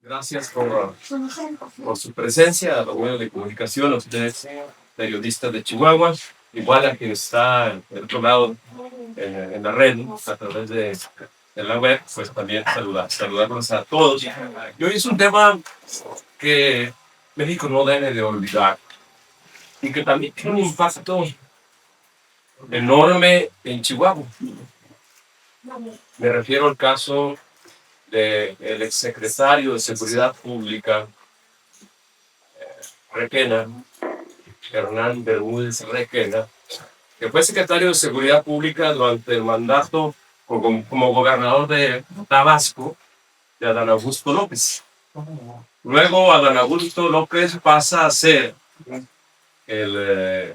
Gracias por su presencia a los medios de comunicación, a ustedes, periodistas de Chihuahua, igual a quien está del otro lado en la red, a través de la web, pues también saludarlos a todos. Y hoy es un tema que México no debe de olvidar y que también tiene un impacto enorme en Chihuahua. Me refiero al caso del exsecretario de Seguridad Pública, Requena, Hernán Bermúdez Requena, que fue secretario de Seguridad Pública durante el mandato como gobernador de Tabasco de Adán Augusto López. Luego Adán Augusto López pasa a ser el,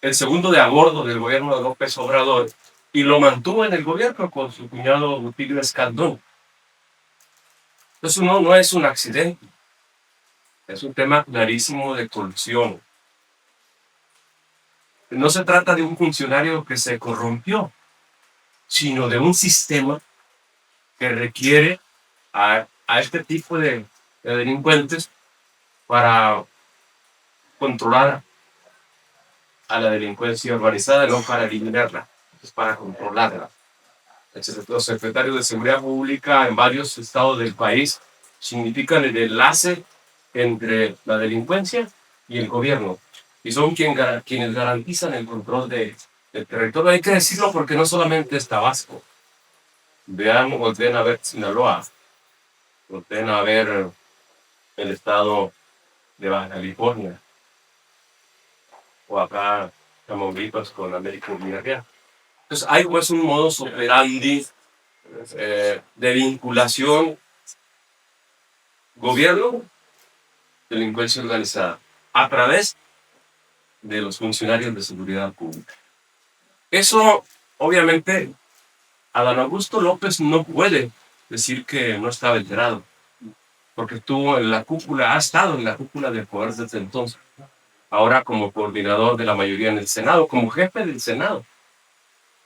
el segundo de a bordo del gobierno de López Obrador y lo mantuvo en el gobierno con su cuñado Rutilio Escandón. Entonces no es un accidente, es un tema clarísimo de corrupción. No se trata de un funcionario que se corrompió, sino de un sistema que requiere a este tipo de delincuentes para controlar a la delincuencia organizada, no para eliminarla, es para controlarla. Los secretarios de Seguridad Pública en varios estados del país significan el enlace entre la delincuencia y el gobierno, y son quienes garantizan el control del territorio. Hay que decirlo porque no solamente es Tabasco. Vean, volteen a ver Sinaloa, volteen a ver el estado de Baja California, o acá Tamaulipas con Américo Villarreal. Entonces hay pues un modus operandi de vinculación gobierno, delincuencia organizada, a través de los funcionarios de seguridad pública. Eso, obviamente, Adán Augusto López no puede decir que no estaba enterado, porque estuvo en la cúpula, ha estado en la cúpula del poder desde entonces. Ahora como coordinador de la mayoría en el Senado, como jefe del Senado.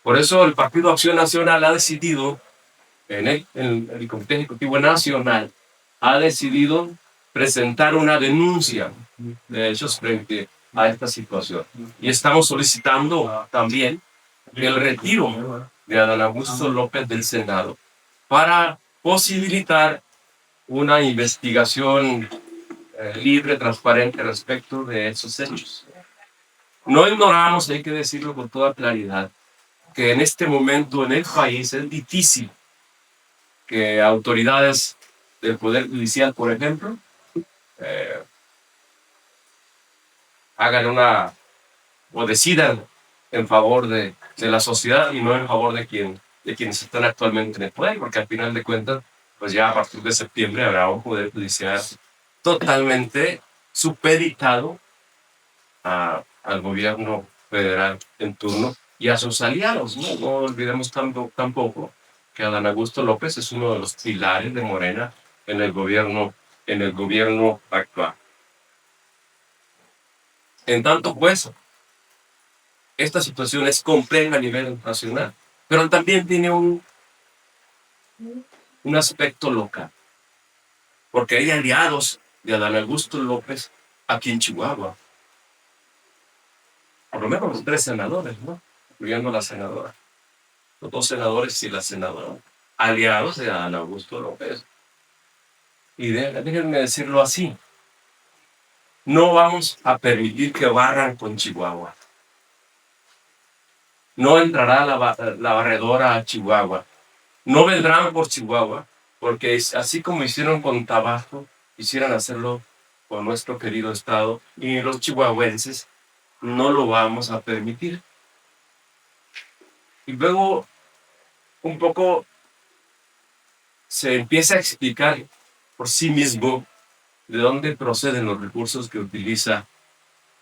Por eso el Partido Acción Nacional ha decidido, en el Comité Ejecutivo Nacional, ha decidido presentar una denuncia de hechos frente a esta situación. Y estamos solicitando también el retiro de Adán Augusto López del Senado para posibilitar una investigación libre, transparente respecto de esos hechos. No ignoramos, hay que decirlo con toda claridad, que en este momento en el país es difícil que autoridades del Poder Judicial, por ejemplo, hagan o decidan en favor de la sociedad y no en favor de quienes están actualmente en el poder, porque al final de cuentas, pues ya a partir de septiembre habrá un Poder Judicial totalmente supeditado al gobierno federal en turno y a sus aliados. No olvidemos tampoco que Adán Augusto López es uno de los pilares de Morena en el gobierno actual. En tanto, pues, esta situación es compleja a nivel nacional, pero también tiene un aspecto local, porque hay aliados de Adán Augusto López aquí en Chihuahua. Por lo menos los 3 senadores, ¿no? Incluyendo la senadora. Los 2 senadores y la senadora, aliados de Adán Augusto López. Y déjenme decirlo así, no vamos a permitir que barran con Chihuahua. No entrará la barredora a Chihuahua. No vendrán por Chihuahua, porque así como hicieron con Tabasco, quisieran hacerlo con nuestro querido estado, y los chihuahuenses no lo vamos a permitir. Y luego un poco se empieza a explicar por sí mismo de dónde proceden los recursos que utiliza,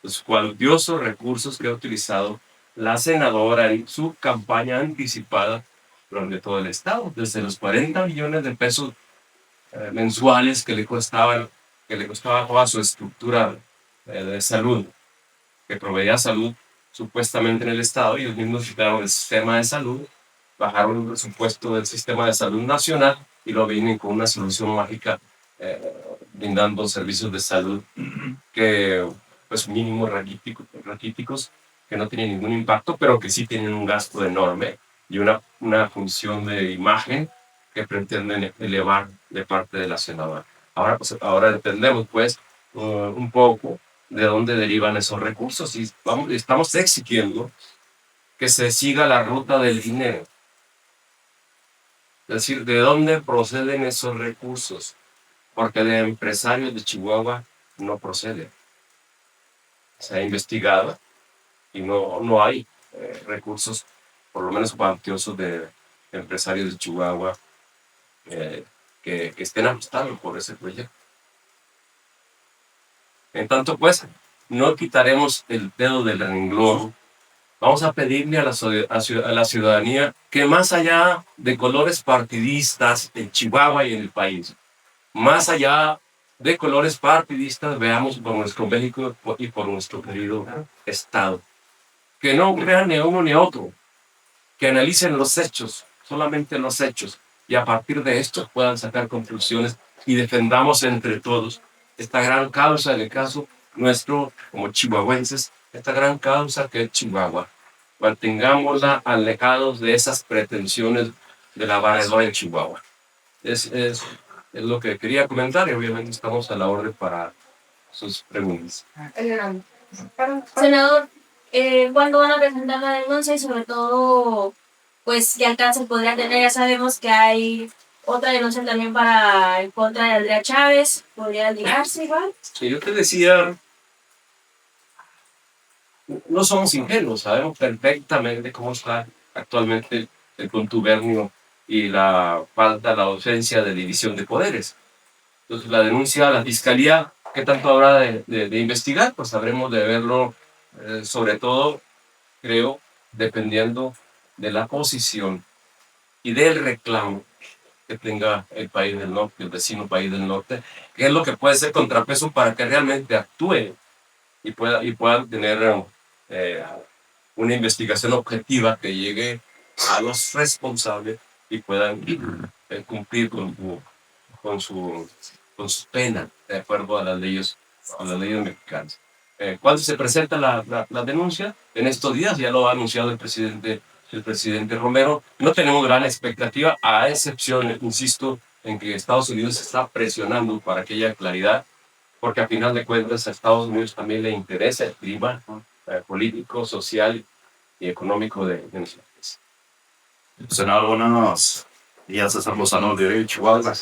los cuantiosos recursos que ha utilizado la senadora en su campaña anticipada durante todo el estado, desde los 40 millones de pesos mensuales que le costaba toda su estructura de salud, que proveía salud supuestamente en el estado, y ellos mismos citaron el sistema de salud, bajaron el presupuesto del sistema de salud nacional y lo vienen con una solución mágica, brindando servicios de salud que, pues, mínimo raquíticos, que no tienen ningún impacto, pero que sí tienen un gasto enorme y una función de imagen que pretenden elevar de parte de la senadora. Ahora, pues, ahora entendemos, pues, un poco de dónde derivan esos recursos y estamos exigiendo que se siga la ruta del dinero. Es decir, ¿de dónde proceden esos recursos? Porque de empresarios de Chihuahua no proceden. Se ha investigado y no hay recursos, por lo menos cuantiosos, de empresarios de Chihuahua que estén ajustados por ese proyecto. En tanto, pues, no quitaremos el dedo del renglón. Vamos a pedirle a la ciudadanía que, más allá de colores partidistas en Chihuahua y en el país, más allá de colores partidistas, veamos por nuestro México y por nuestro querido Estado. Que no crean ni a uno ni a otro, que analicen los hechos, solamente los hechos, y a partir de estos puedan sacar conclusiones y defendamos entre todos esta gran causa, en el caso nuestro como chihuahuenses, esta gran causa que es Chihuahua. Mantengámosla alejados de esas pretensiones de la varedora en Chihuahua. Es lo que quería comentar y obviamente estamos a la orden para sus preguntas. Senador, ¿cuándo van a presentar la denuncia y sobre todo, pues, qué alcance podría tener? Ya sabemos que hay otra denuncia también en contra de Andrea Chávez, ¿podría ligarse igual? Sí, yo te decía, no somos ingenuos, sabemos perfectamente cómo está actualmente el contubernio y la falta, la ausencia de división de poderes. Entonces, la denuncia a la fiscalía, ¿qué tanto habrá de investigar? Pues habremos de verlo, sobre todo, creo, dependiendo de la posición y del reclamo que tenga el país del norte, el vecino país del norte, que es lo que puede ser contrapeso para que realmente actúe y puedan tener una investigación objetiva que llegue a los responsables y puedan cumplir con su pena de acuerdo a las leyes mexicanas. ¿Cuándo se presenta la denuncia? En estos días, ya lo ha anunciado el presidente Romero. No tenemos gran expectativa, a excepción, insisto, en que Estados Unidos está presionando para que haya claridad, porque a final de cuentas a Estados Unidos también le interesa el clima político, social y económico de nuestro país. Senador, buenos días, César Lozano, de Chihuahua.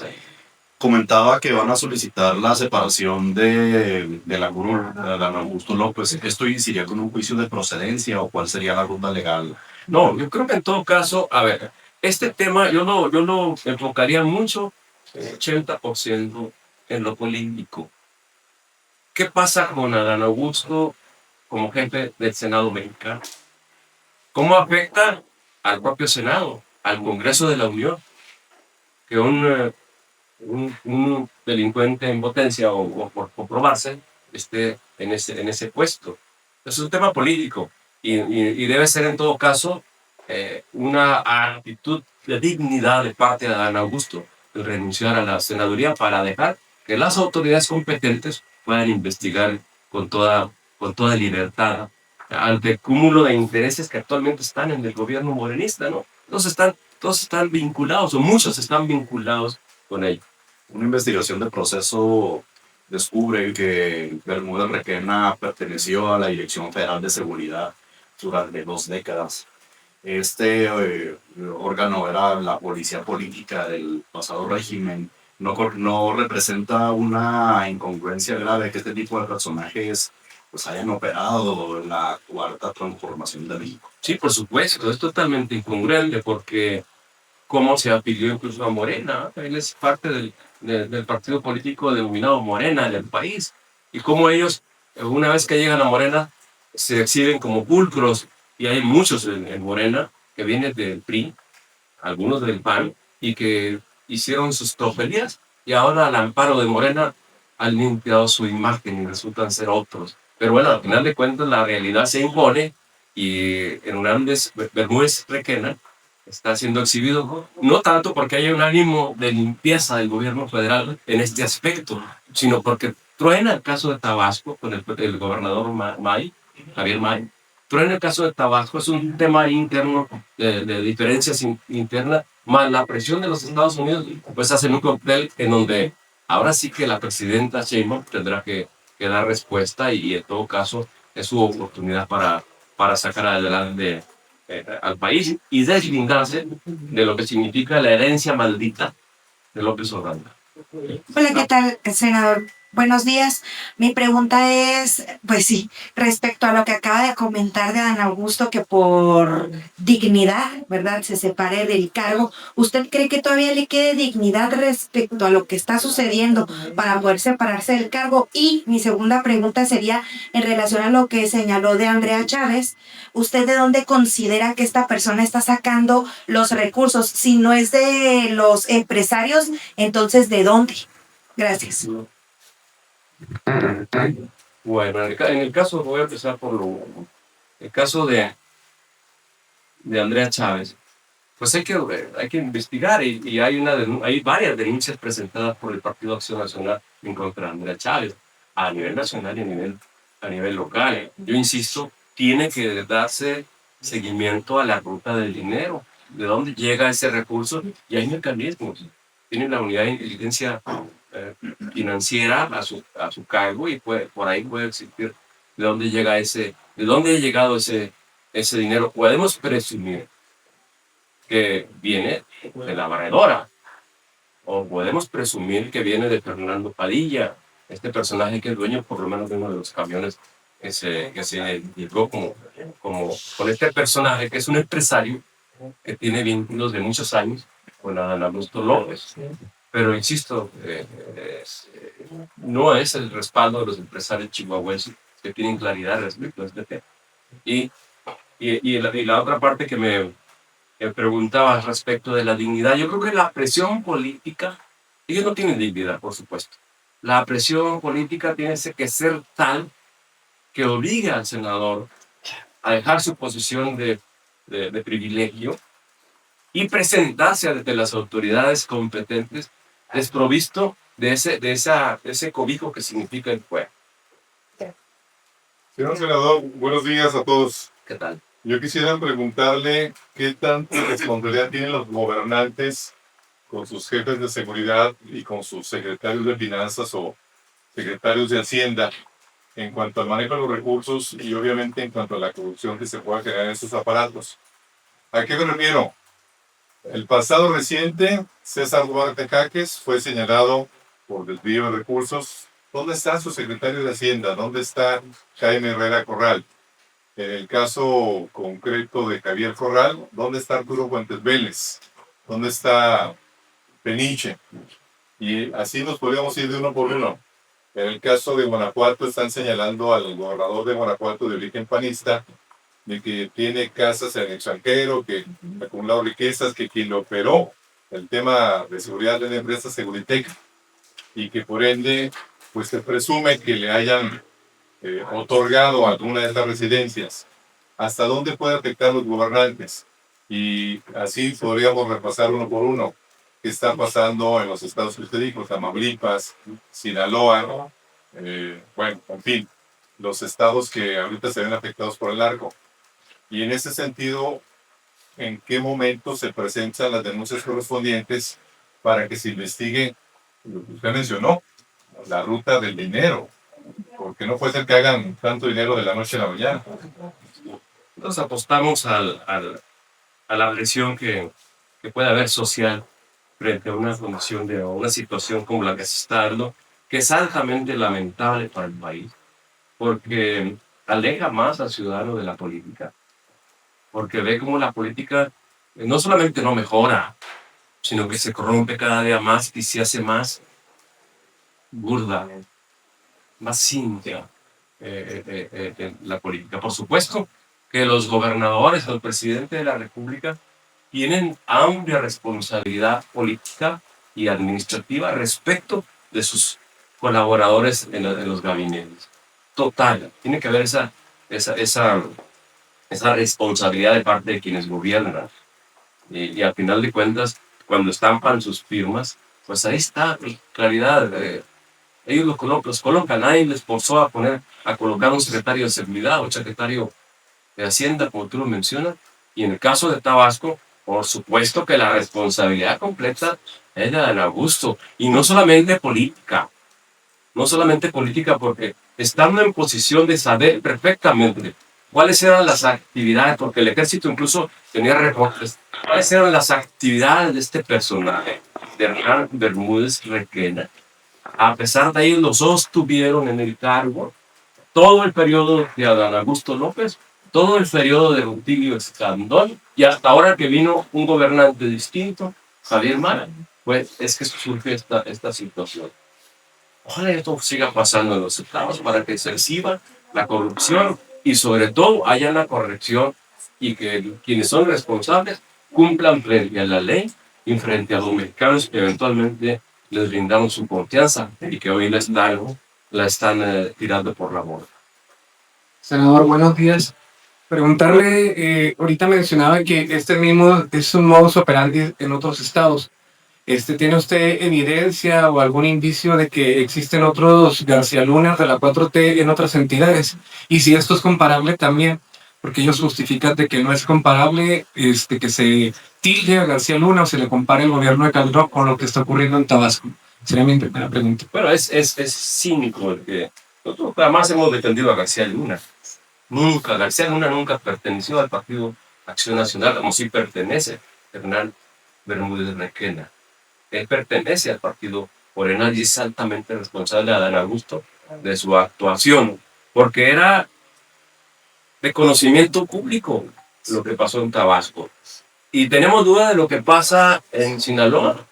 Comentaba que van a solicitar la separación de la gurú, de Dan Augusto López. ¿Esto incidiría con un juicio de procedencia o cuál sería la ruta legal? No, yo creo que en todo caso, a ver, este tema yo lo enfocaría mucho, 80% en lo político. ¿Qué pasa con Adán Augusto como jefe del Senado mexicano? ¿Cómo afecta al propio Senado, al Congreso de la Unión? Que un delincuente en potencia o por comprobarse esté en ese puesto. Es un tema político y debe ser en todo caso una actitud de dignidad de parte de Adán Augusto de renunciar a la senaduría para dejar que las autoridades competentes puedan investigar con toda libertad ante el cúmulo de intereses que actualmente están en el gobierno morenista, ¿no? Todos están vinculados, o muchos están vinculados con ello. Una investigación de proceso descubre que Bermúdez Requena perteneció a la Dirección Federal de Seguridad durante 2 décadas. Este órgano era la policía política del pasado régimen. No representa una incongruencia grave que este tipo de personajes pues hayan operado en la cuarta transformación de México. Sí, por supuesto, es totalmente incongruente porque cómo se afilió incluso a Morena. Él es parte del partido político denominado Morena en el país. Y cómo ellos, una vez que llegan a Morena, se exhiben como pulcros. Y hay muchos en Morena que vienen del PRI, algunos del PAN, y que hicieron sus tropelías. Y ahora, al amparo de Morena, han limpiado su imagen y resultan ser otros. Pero bueno, al final de cuentas, la realidad se impone y Hernández Bermúdez Requena está siendo exhibido, no tanto porque haya un ánimo de limpieza del gobierno federal en este aspecto, sino porque truena el caso de Tabasco con el gobernador May, Javier May. Truena el caso de Tabasco, es un tema interno de diferencias internas, más la presión de los Estados Unidos, pues hacen un cóctel en donde ahora sí que la presidenta Sheinbaum tendrá que dar respuesta y en todo caso es su oportunidad para sacar adelante al país y deslindarse de lo que significa la herencia maldita de López Obrador. Hola, ¿qué tal, senador? Buenos días. Mi pregunta es, pues sí, respecto a lo que acaba de comentar de Adán Augusto, que por dignidad, ¿verdad?, se separe del cargo. ¿Usted cree que todavía le quede dignidad respecto a lo que está sucediendo para poder separarse del cargo? Y mi segunda pregunta sería en relación a lo que señaló de Andrea Chávez. ¿Usted de dónde considera que esta persona está sacando los recursos? Si no es de los empresarios, entonces ¿de dónde? Gracias. Bueno, en el caso, voy a empezar por el caso de Andrea Chávez. Pues hay que investigar y hay varias denuncias presentadas por el Partido Acción Nacional en contra de Andrea Chávez, a nivel nacional y a nivel local. Yo insisto, tiene que darse seguimiento a la ruta del dinero, de dónde llega ese recurso, y hay mecanismos. Tiene la unidad de inteligencia financiera a su cargo y por ahí puede existir de dónde ha llegado ese dinero. Podemos presumir que viene de la barredora, o podemos presumir que viene de Fernando Padilla, este personaje que es dueño por lo menos de uno de los camiones que se identificó con este personaje que es un empresario que tiene vínculos de muchos años con Adán Augusto López. Pero insisto, no es el respaldo de los empresarios chihuahuenses que tienen claridad respecto a este tema. Y la otra parte que me preguntaba respecto de la dignidad, yo creo que la presión política, ellos no tienen dignidad, por supuesto. La presión política tiene que ser tal que obligue al senador a dejar su posición de privilegio y presentarse ante las autoridades competentes desprovisto de ese cobijo que significa el fuego. Señor senador, buenos días a todos. ¿Qué tal? Yo quisiera preguntarle qué tanta responsabilidad tienen los gobernantes con sus jefes de seguridad y con sus secretarios de finanzas o secretarios de Hacienda en cuanto al manejo de los recursos y obviamente en cuanto a la corrupción que se pueda generar en esos aparatos. ¿A qué me refiero? El pasado reciente, César Duarte Jaques fue señalado por desvío de recursos. ¿Dónde está su secretario de Hacienda? ¿Dónde está Jaime Herrera Corral? En el caso concreto de Javier Corral, ¿dónde está Arturo Fuentes Vélez? ¿Dónde está Peniche? Y así nos podríamos ir de uno por uno. En el caso de Guanajuato, están señalando al gobernador de Guanajuato de origen panista de que tiene casas en el extranjero, que ha acumulado riquezas, que quien lo operó el tema de seguridad de la empresa Seguritech y que por ende pues se presume que le hayan otorgado alguna de estas residencias. ¿Hasta dónde puede afectar a los gobernantes? Y así podríamos repasar uno por uno qué está pasando en los estados que usted dijo, Tamaulipas, Sinaloa, bueno, en fin, los estados que ahorita se ven afectados por el narco. Y en ese sentido, ¿en qué momento se presentan las denuncias correspondientes para que se investigue lo que usted mencionó, la ruta del dinero? Porque no puede ser que hagan tanto dinero de la noche a la mañana. Nos apostamos a la agresión que puede haber social frente a una condición de una situación como la que se está dando, que es altamente lamentable para el país, porque aleja más al ciudadano de la política, porque ve como la política no solamente no mejora, sino que se corrompe cada día más y se hace más burda, más simple la política. Por supuesto que los gobernadores o el presidente de la República tienen amplia responsabilidad política y administrativa respecto de sus colaboradores en los gabinetes. Total, tiene que haber esa responsabilidad de parte de quienes gobiernan. Y al final de cuentas, cuando estampan sus firmas, pues ahí está, claridad. Ellos los colocan, nadie les forzó a colocar un secretario de seguridad o secretario de Hacienda, como tú lo mencionas. Y en el caso de Tabasco, por supuesto que la responsabilidad completa es de Dan Augusto. Y no solamente política, no solamente política, porque estando en posición de saber perfectamente cuáles eran las actividades, porque el ejército incluso tenía reportes, cuáles eran las actividades de este personaje, de Hernán Bermúdez Requena. A pesar de ello, los sostuvieron en el cargo todo el periodo de Adán Augusto López, todo el periodo de Rutilio Escandón, y hasta ahora que vino un gobernante distinto, Javier Mara, pues es que surge esta situación. Ojalá esto siga pasando en los estados para que se exhiba la corrupción y sobre todo haya la corrección y que quienes son responsables cumplan frente a la ley y frente a los mexicanos que eventualmente les brindaron su confianza y que hoy la están tirando por la borda. Senador, buenos días. Preguntarle, ahorita mencionaba que este mismo es un modus operandi en otros estados. ¿Tiene usted evidencia o algún indicio de que existen otros García Luna de la 4T en otras entidades? Y si esto es comparable también, porque ellos justifican de que no es comparable que se tilde a García Luna o se le compare el gobierno de Calderón con lo que está ocurriendo en Tabasco. Sería mi primera pregunta. Bueno, es cínico porque nosotros jamás hemos defendido a García Luna. García Luna nunca perteneció al Partido Acción Nacional, como sí pertenece Hernán Bermúdez Requena. Él pertenece al partido Morena y es altamente responsable a Dan Augusto de su actuación, porque era de conocimiento público lo que pasó en Tabasco. Y tenemos duda de lo que pasa en Sinaloa.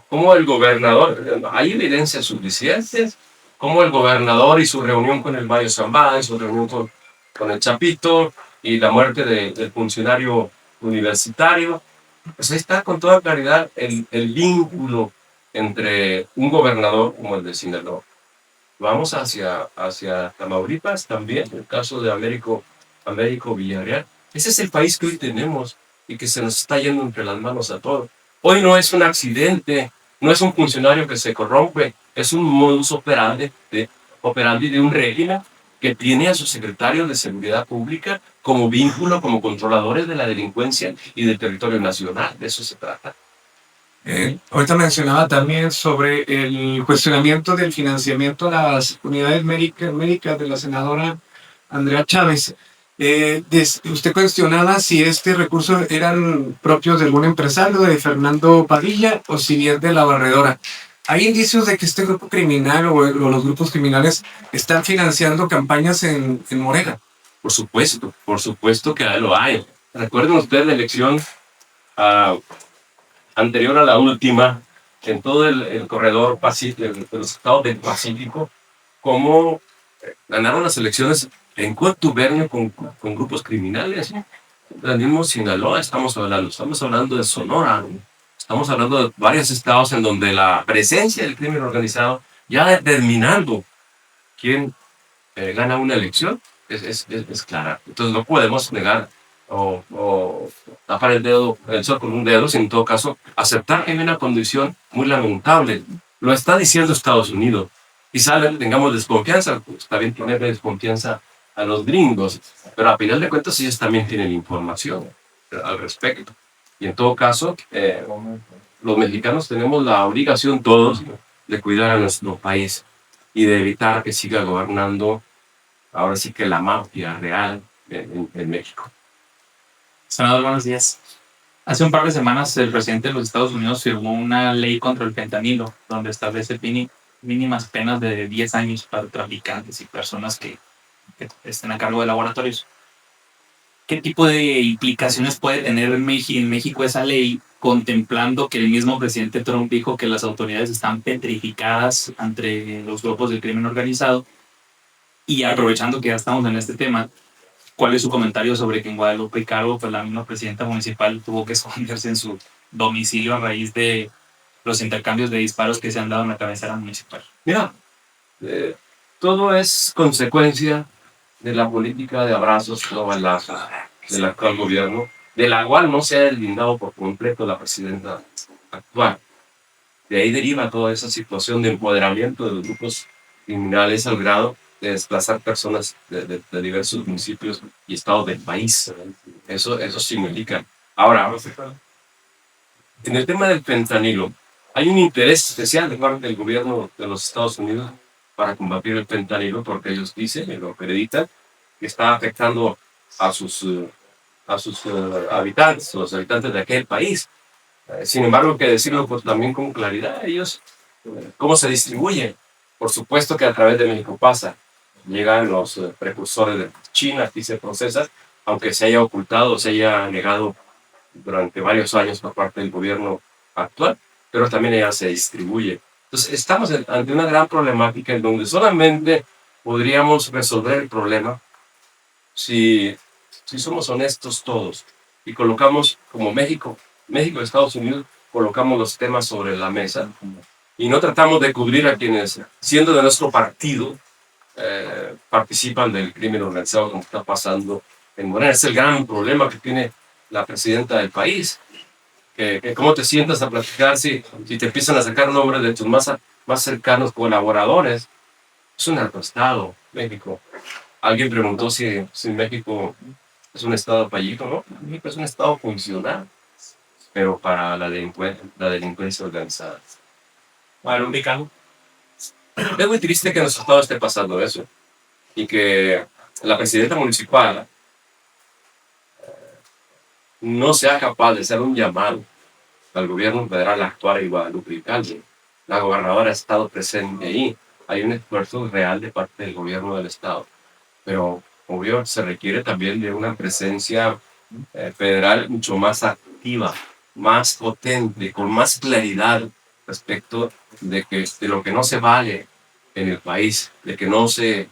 Como el gobernador, hay evidencias suficientes, como el gobernador y su reunión con el Mayo Zambada, y su reunión con el Chapito, y la muerte del funcionario universitario. Pues ahí está con toda claridad el vínculo entre un gobernador como el de Sinaloa. Vamos hacia Tamaulipas también, el caso de Américo Villarreal. Ese es el país que hoy tenemos y que se nos está yendo entre las manos a todos. Hoy no es un accidente, no es un funcionario que se corrompe, es un modus operandi de un régimen que tiene a sus secretarios de Seguridad Pública como vínculo, como controladores de la delincuencia y del territorio nacional. De eso se trata. Ahorita mencionaba también sobre el cuestionamiento del financiamiento a las unidades médicas de la senadora Andrea Chávez. Usted cuestionaba si recursos eran propios de algún empresario, de Fernando Padilla, o si bien de la barredora. ¿Hay indicios de que este grupo criminal o los grupos criminales están financiando campañas en Morena? Por supuesto que lo hay. Recuerden ustedes la elección anterior a la última, en todo el corredor de los estados del Pacífico, cómo ganaron las elecciones en contubernio con grupos criminales. El mismo Sinaloa estamos hablando de Sonora, estamos hablando de varios estados en donde la presencia del crimen organizado, ya determinando quién gana una elección, es clara. Entonces no podemos negar o tapar el sol con un dedo, sino en todo caso aceptar que hay una condición muy lamentable. Lo está diciendo Estados Unidos. Quizá tengamos desconfianza, está bien tener desconfianza a los gringos, pero a final de cuentas ellos también tienen información al respecto. Y en todo caso, los mexicanos tenemos la obligación todos de cuidar a nuestro país y de evitar que siga gobernando ahora sí que la mafia real en México. Senador, buenos días. Hace un par de semanas el presidente de los Estados Unidos firmó una ley contra el fentanilo, donde establece mínimas penas de 10 años para traficantes y personas que estén a cargo de laboratorios. ¿Qué tipo de implicaciones puede tener en México esa ley, contemplando que el mismo presidente Trump dijo que las autoridades están petrificadas ante los grupos del crimen organizado? Y aprovechando que ya estamos en este tema, ¿cuál es su comentario sobre que en Guadalupe y Cargo, pues la misma presidenta municipal tuvo que esconderse en su domicilio a raíz de los intercambios de disparos que se han dado en la cabecera municipal? Mira, todo es consecuencia de la política de abrazos no balazos del actual gobierno de la cual no se ha deslindado por completo la presidenta actual. De ahí deriva toda esa situación de empoderamiento de los grupos criminales al grado de desplazar personas de diversos municipios y estados del país. Eso significa. Ahora, en el tema del fentanilo, hay un interés especial de parte del gobierno de los Estados Unidos para combatir el fentanilo porque ellos dicen y lo acreditan que está afectando a sus habitantes, los habitantes de aquel país. Sin embargo, hay que decirlo también con claridad, ellos, ¿cómo se distribuyen? Por supuesto que a través de México pasa. Llegan los precursores de China, aquí se procesa, aunque se haya ocultado, se haya negado durante varios años por parte del gobierno actual, pero también ella se distribuye. Entonces, estamos ante una gran problemática en donde solamente podríamos resolver el problema si somos honestos todos y colocamos como México y Estados Unidos, colocamos los temas sobre la mesa y no tratamos de cubrir a quienes, siendo de nuestro partido, participan del crimen organizado como está pasando en Morena. Es el gran problema que tiene la presidenta del país. Que cómo te sientas a platicar si te empiezan a sacar nombres de tus más cercanos colaboradores. Es un narcoestado, México. Alguien preguntó si México es un estado fallito, ¿no? México es un estado funcional, pero para la delincuencia organizada. Bueno, ubicado. Es muy triste que en nuestro estado esté pasando eso y que la presidenta municipal no sea capaz de hacer un llamado al gobierno federal a actuar en Guadalupe y Calvo. La gobernadora ha estado presente ahí. Hay un esfuerzo real de parte del gobierno del estado, pero obvio se requiere también de una presencia federal mucho más activa, más potente, con más claridad respecto de lo que no se vale en el país, de que no se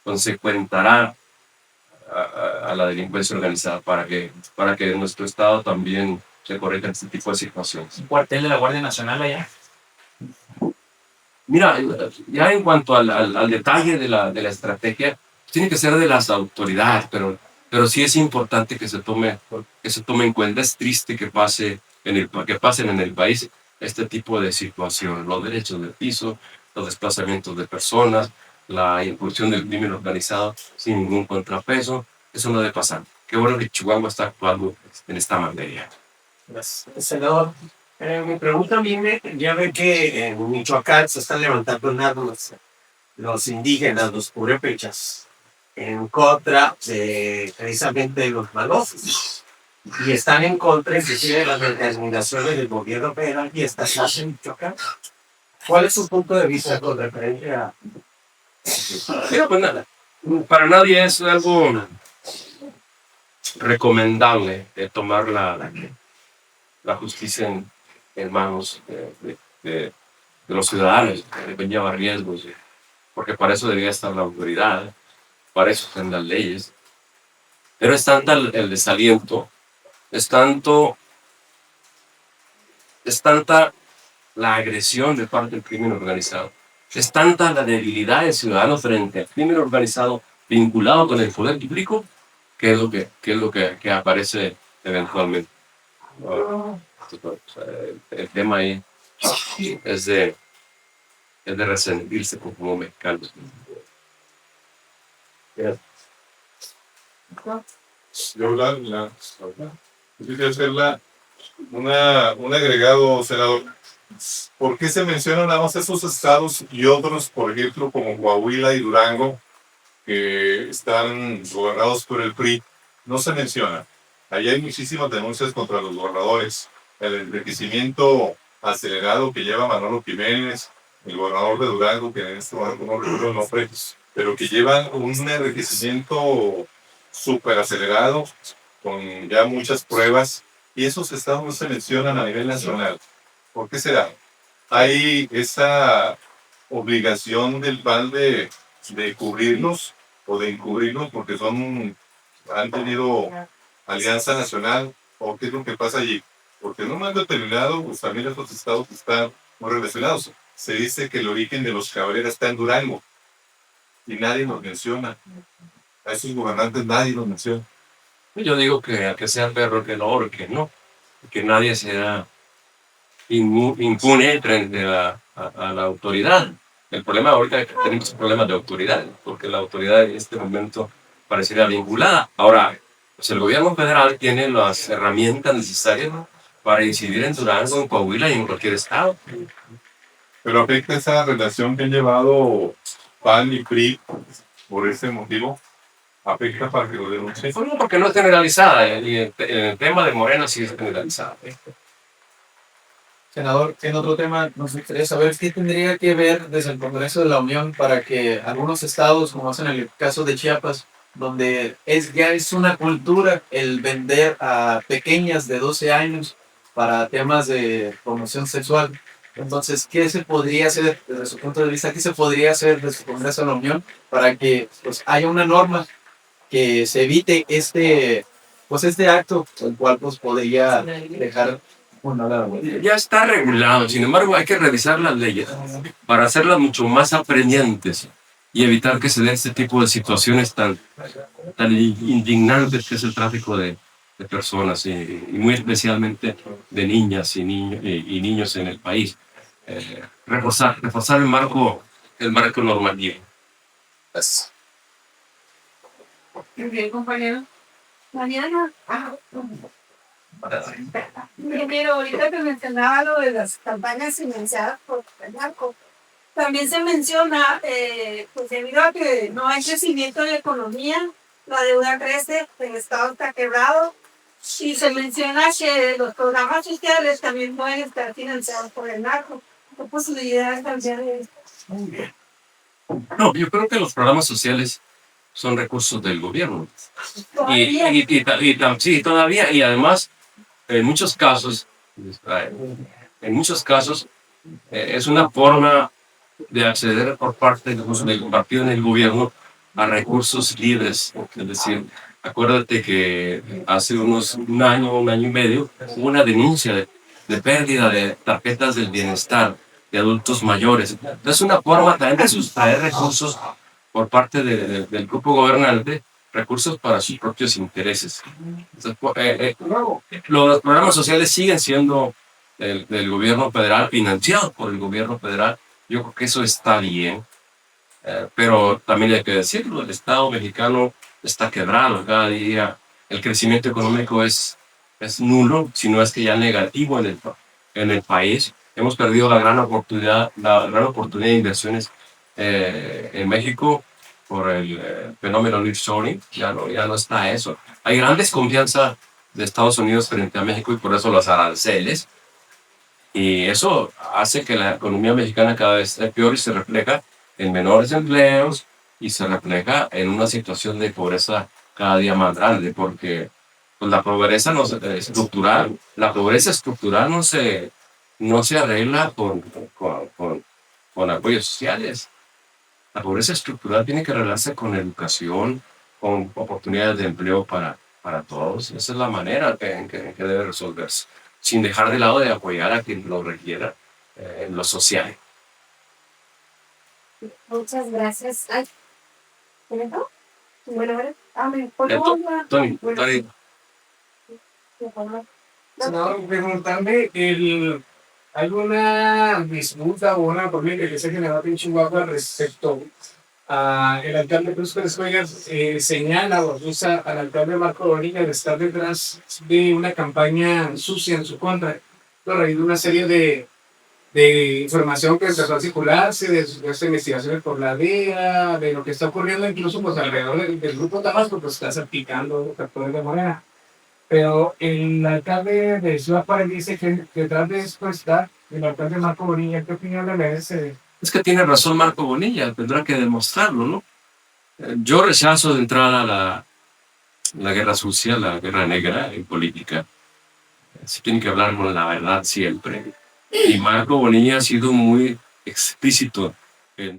consecuentará a la delincuencia organizada para que en nuestro estado también se corrija este tipo de situaciones. Un cuartel de la Guardia Nacional allá. Mira, ya en cuanto al detalle de la estrategia, tiene que ser de las autoridades, pero sí es importante que se tome en cuenta. Es triste que pasen en el país este tipo de situaciones, los derechos del piso, los desplazamientos de personas, la incursión del crimen organizado sin ningún contrapeso. Eso no debe pasar. Qué bueno que Chihuahua está actuando en esta materia. Gracias. Senador, mi pregunta viene, ya ve que en Michoacán se están levantando en armas los indígenas, los purépechas, en contra de precisamente los malosos. Y están en contra inclusive de las determinaciones del gobierno federal y estatal en Michoacán. ¿Cuál es su punto de vista con referencia a...? Mira, pues nada, para nadie es algo recomendable tomar la justicia en manos de los ciudadanos, que lleva riesgos, porque para eso debería estar la autoridad, para eso están las leyes. Pero es tanta el desaliento, es tanta la agresión de parte del crimen organizado, es tanta la debilidad del ciudadano frente al crimen organizado vinculado con el poder público, que es lo que aparece eventualmente. El tema ahí es de resentirse como mexicanos. Yo quisiera hacerla un agregado, senador. ¿Por qué se mencionan nada más esos estados y otros, por ejemplo, como Coahuila y Durango, que están gobernados por el PRI? No se menciona. Allá hay muchísimas denuncias contra los gobernadores. El enriquecimiento acelerado que lleva Manolo Jiménez, el gobernador de Durango, que en este momento no recuerdo el nombre, pero que llevan un enriquecimiento súper acelerado, con ya muchas pruebas, y esos estados no se mencionan a nivel nacional. ¿Por qué será? Hay esa obligación del PAN de cubrirlos o de encubrirlos porque han tenido alianza nacional, o qué es lo que pasa allí. Porque en un momento determinado, pues también estos estados están muy relacionados. Se dice que el origen de los Cabrera está en Durango y nadie nos menciona. A esos gobernantes nadie nos menciona. Yo digo que sea perro que lo ahorque, ¿no? Que nadie sea impune frente a la autoridad. El problema ahorita es que tenemos un problema de autoridad, porque la autoridad en este momento parecería vinculada. Ahora, pues el gobierno federal tiene las herramientas necesarias para incidir en Durango, en Coahuila y en cualquier estado. Pero afecta esa relación que han llevado PAN y PRI por ese motivo. Afecta para que lo denuncien. Solo porque no es generalizada, y el tema de Morena sí es generalizada. Senador, en otro tema, nos gustaría saber qué tendría que ver desde el Congreso de la Unión para que algunos estados, como es en el caso de Chiapas, donde ya es una cultura el vender a pequeñas de 12 años para temas de promoción sexual. Entonces, ¿qué se podría hacer desde su punto de vista? ¿Qué se podría hacer desde el Congreso de la Unión para que pues, haya una norma que se evite este acto, el cual pues, podría dejar Ya está regulado, sin embargo hay que revisar las leyes para hacerlas mucho más apremiantes y evitar que se den este tipo de situaciones tan indignantes que es el tráfico de personas y muy especialmente de niñas y niños en el país. Reforzar el marco normativo. Gracias. Muy bien, compañero. Mariana. Primero, ahorita que mencionaba lo de las campañas financiadas por el narco, también se menciona, pues debido a que no hay crecimiento en la economía, la deuda crece, el Estado está quebrado, y se menciona que los programas sociales también pueden estar financiados por el narco. ¿Qué posibilidades también de esto? No, yo creo que los programas sociales son recursos del gobierno. Sí, todavía, y además, en muchos casos, es una forma de acceder por parte del partido en el gobierno a recursos libres. Es decir, acuérdate que hace un año y medio, hubo una denuncia de pérdida de tarjetas del bienestar de adultos mayores. Es una forma también de sustraer recursos por parte del grupo gobernante, recursos para sus propios intereses. Entonces, los programas sociales siguen siendo del gobierno federal, financiados por el gobierno federal. Yo creo que eso está bien, pero también hay que decirlo, el Estado mexicano está quebrado. Cada día el crecimiento económico es nulo, si no es que ya negativo en el país. Hemos perdido la gran oportunidad de inversiones en México por el fenómeno nearshoring. Ya no está eso. Hay gran desconfianza de Estados Unidos frente a México y por eso los aranceles. Y eso hace que la economía mexicana cada vez esté peor y se refleja en menores empleos y se refleja en una situación de pobreza cada día más grande, porque pues, la pobreza estructural no se arregla con apoyos sociales. La pobreza estructural tiene que arreglarse con educación, con oportunidades de empleo para todos. Esa es la manera en que debe resolverse, sin dejar de lado de apoyar a quien lo requiera en lo social. Muchas gracias. Ay, ¿no? Bueno, Tony. Senador, preguntarle, ¿hay una disputa o una polémica que se ha generado en Chihuahua respecto a el alcalde Cruz Pérez Cuellar? Señala o acusa al alcalde Marco Bonilla de estar detrás de una campaña sucia en su contra, a raíz de una serie de información que empezó a circularse, de esta investigación por la DEA, de lo que está ocurriendo incluso pues alrededor del grupo Tabasco, pues está salpicando factores de Morena. Pero el alcalde de Ciudad Juárez dice que detrás de esto está el alcalde Marco Bonilla. ¿Qué opinión le merece? Es que tiene razón Marco Bonilla, tendrá que demostrarlo, ¿no? Yo rechazo de entrada la guerra sucia, la guerra negra en política. Se tiene que hablar con la verdad siempre. Y Marco Bonilla ha sido muy explícito en